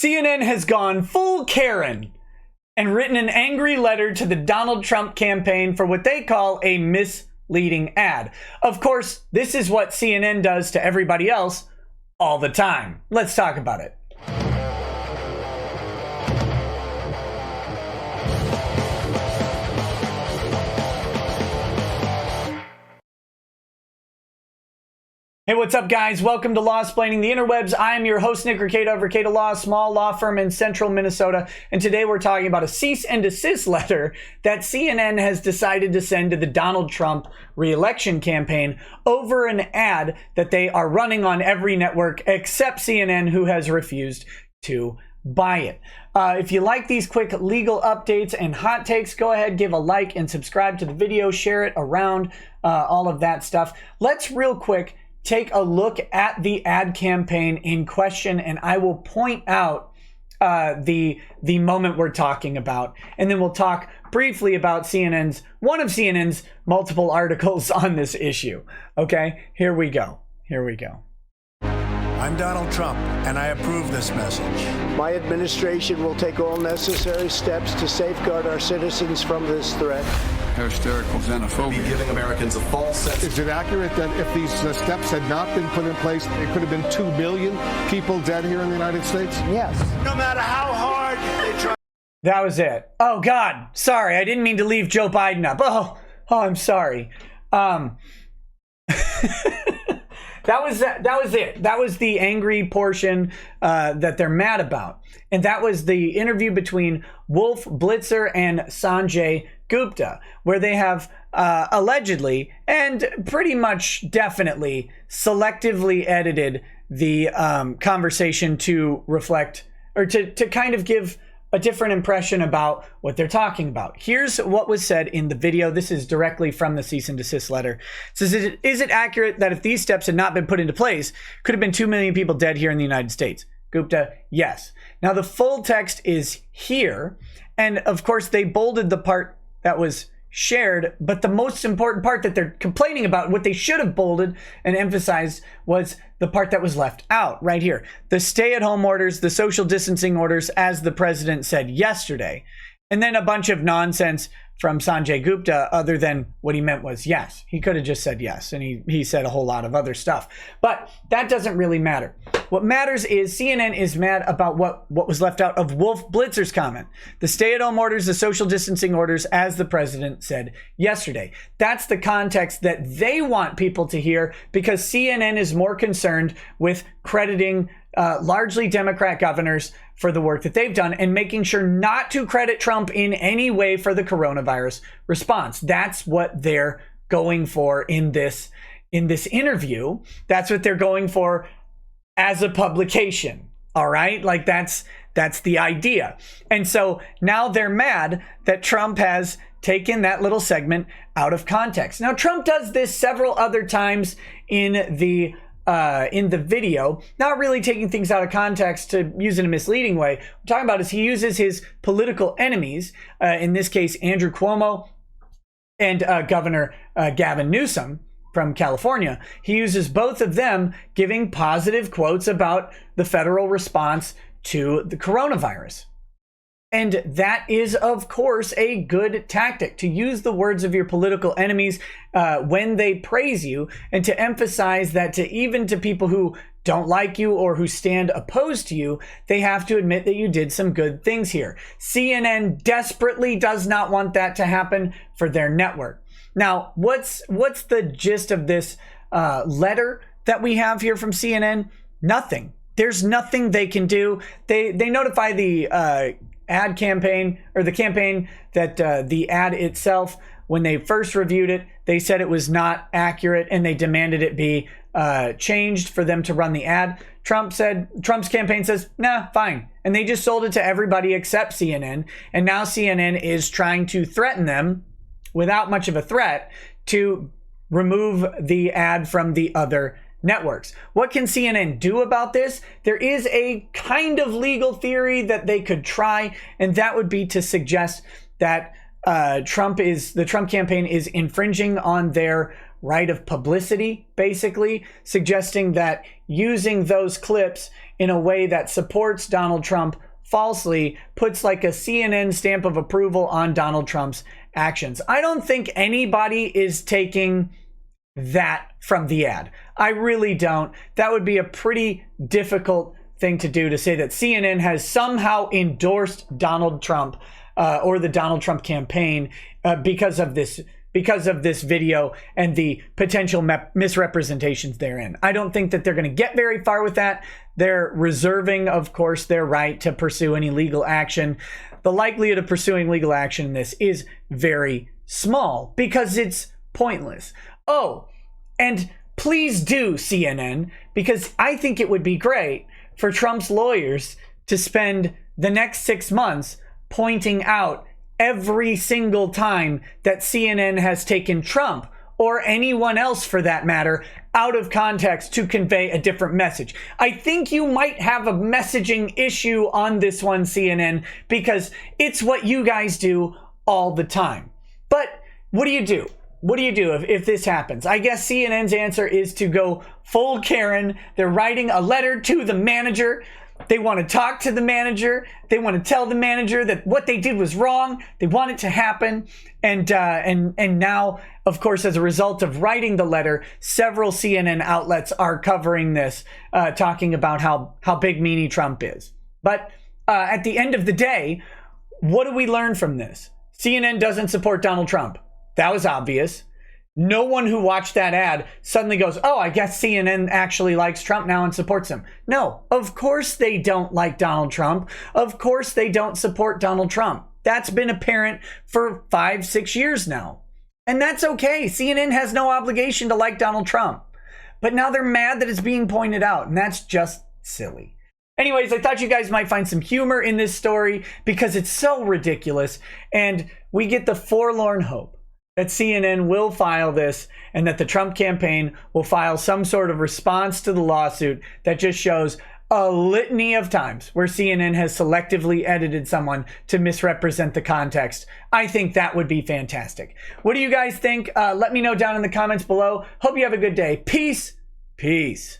CNN has gone full Karen and written an angry letter to the Donald Trump campaign for what they call a misleading ad. Of course, this is what CNN does to everybody else all the time. Let's talk about it. Hey, what's up, guys? Welcome to Law-Splaining the Interwebs. I'm your host, Nick Rekieta of Rekieta Law, a small law firm in central Minnesota. And today we're talking about a cease and desist letter that CNN has decided to send to the Donald Trump re-election campaign over an ad that they are running on every network except CNN, who has refused to buy it. If you like these quick legal updates and hot takes, go ahead, give a like and subscribe to the video, share it around, all of that stuff. Let's real quick take a look at the ad campaign in question, and I will point out the moment we're talking about, and then we'll talk briefly about one of CNN's multiple articles on this issue. Okay, here we go. I'm Donald Trump, and I approve this message. My administration will take all necessary steps to safeguard our citizens from this threat. Hysterical xenophobia. Giving Americans a false sense. Is it accurate that if these steps had not been put in place, it could have been 2 million people dead here in the United States? Yes. No matter how hard they try. That was it. Oh, God. Sorry, I didn't mean to leave Joe Biden up. Oh, I'm sorry. That was it. That was the angry portion that they're mad about. And that was the interview between Wolf Blitzer and Sanjay Gupta, where they have allegedly and pretty much definitely selectively edited the conversation to reflect, or to kind of give a different impression about what they're talking about. Here's what was said in the video. This is directly from the cease and desist letter. It says, is it accurate that if these steps had not been put into place, could have been 2 million people dead here in the United States? Gupta, yes. Now the full text is here. And of course they bolded the part that was shared, but the most important part that they're complaining about, what they should have bolded and emphasized, was the part that was left out right here. The stay-at-home orders, the social distancing orders, as the president said yesterday. And then a bunch of nonsense from Sanjay Gupta, other than what he meant was yes. He could have just said yes, and he said a whole lot of other stuff. But that doesn't really matter. What matters is CNN is mad about what was left out of Wolf Blitzer's comment. The stay-at-home orders, the social distancing orders, as the president said yesterday. That's the context that they want people to hear, because CNN is more concerned with crediting largely Democrat governors for the work that they've done and making sure not to credit Trump in any way for the coronavirus response. That's what they're going for in this interview. That's what they're going for as a publication. All right? Like that's the idea. And so now they're mad that Trump has taken that little segment out of context. Now, Trump does this several other times in the video, not really taking things out of context to use in a misleading way. What I'm talking about is he uses his political enemies, in this case, Andrew Cuomo and Governor Gavin Newsom from California. He uses both of them giving positive quotes about the federal response to the coronavirus. And that is, of course, a good tactic, to use the words of your political enemies when they praise you, and to emphasize that even to people who don't like you or who stand opposed to you, they have to admit that you did some good things here. CNN desperately does not want that to happen for their network. Now, what's the gist of this letter that we have here from CNN? Nothing. There's nothing they can do. They notify the ad campaign, or the campaign, that the ad itself, when they first reviewed it, they said it was not accurate and they demanded it be changed for them to run the ad. Trump's campaign says, nah, fine. And they just sold it to everybody except CNN. And now CNN is trying to threaten them, without much of a threat, to remove the ad from the other networks. What can CNN do about this? There is a kind of legal theory that they could try, and that would be to suggest that the Trump campaign is infringing on their right of publicity, basically suggesting that using those clips in a way that supports Donald Trump falsely, puts like a CNN stamp of approval on Donald Trump's actions. I don't think anybody is taking that from the ad. I really don't. That would be a pretty difficult thing to do, to say that CNN has somehow endorsed Donald Trump or the Donald Trump campaign because of this video and the potential misrepresentations therein. I don't think that they're going to get very far with that. They're reserving, of course, their right to pursue any legal action. The likelihood of pursuing legal action in this is very small because it's pointless. Oh, and please do, CNN, because I think it would be great for Trump's lawyers to spend the next 6 months pointing out every single time that CNN has taken Trump, or anyone else for that matter, out of context to convey a different message. I think you might have a messaging issue on this one, CNN, because it's what you guys do all the time. But what do you do? What do you do if this happens? I guess CNN's answer is to go full Karen. They're writing a letter to the manager. They want to talk to the manager. They want to tell the manager that what they did was wrong. They want it to happen. And now, of course, as a result of writing the letter, several CNN outlets are covering this, talking about how big meanie Trump is. But at the end of the day, what do we learn from this? CNN doesn't support Donald Trump. That was obvious. No one who watched that ad suddenly goes, oh, I guess CNN actually likes Trump now and supports him. No, of course they don't like Donald Trump. Of course they don't support Donald Trump. That's been apparent for 5-6 years now. And that's okay. CNN has no obligation to like Donald Trump. But now they're mad that it's being pointed out, and that's just silly. Anyways, I thought you guys might find some humor in this story because it's so ridiculous, and we get the forlorn hope that CNN will file this and that the Trump campaign will file some sort of response to the lawsuit that just shows a litany of times where CNN has selectively edited someone to misrepresent the context. I think that would be fantastic. What do you guys think? Let me know down in the comments below. Hope you have a good day. Peace. Peace.